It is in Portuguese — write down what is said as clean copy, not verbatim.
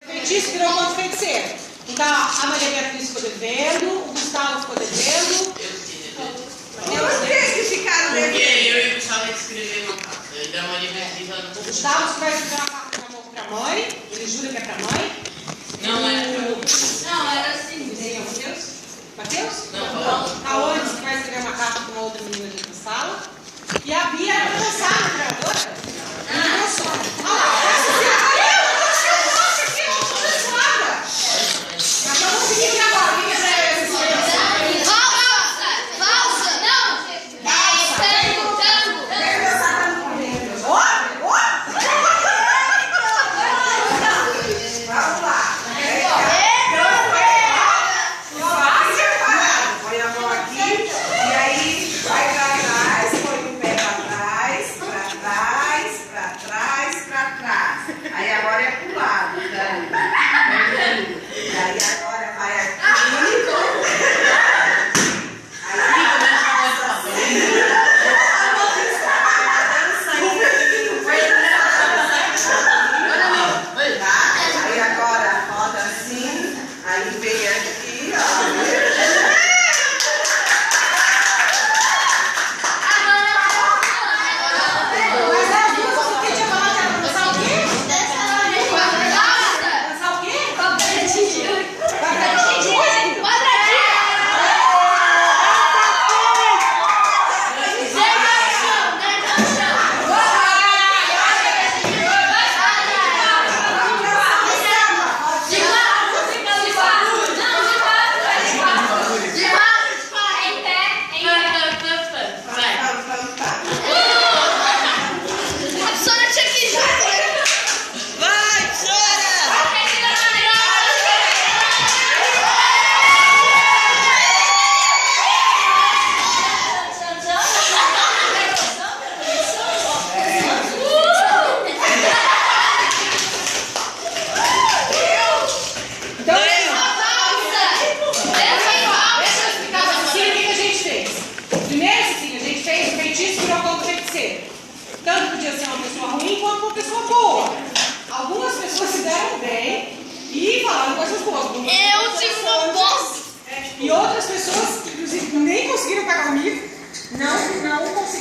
Feitiço virou contra feiticeiro. Então a Maria Beatriz ficou devendo, o Gustavo ficou devendo. Vocês que ficaram devendo. Porque eu e o Gustavo escrever uma carta. E da Maria Beatriz ela não. O Gustavo vai escrever uma carta de amor pra mãe, ele jura que é pra mãe. Não era pra mim. Não, era assim. Desenha o Matheus? Matheus? Não, A Onis que vai escrever uma carta pra uma outra menina ali na sala. E a Bia era pra dançar na gravadora. E não só. Olha lá, aí agora é pro lado, tá? E aí agora vai aqui. Aí agora roda assim, aí vem aqui, ó. Tanto podia ser uma pessoa ruim quanto uma pessoa boa. Algumas pessoas se deram bem e falaram coisas boas. Eu tive uma bosta. E outras pessoas, inclusive, nem conseguiram pagar o mico, não conseguiram.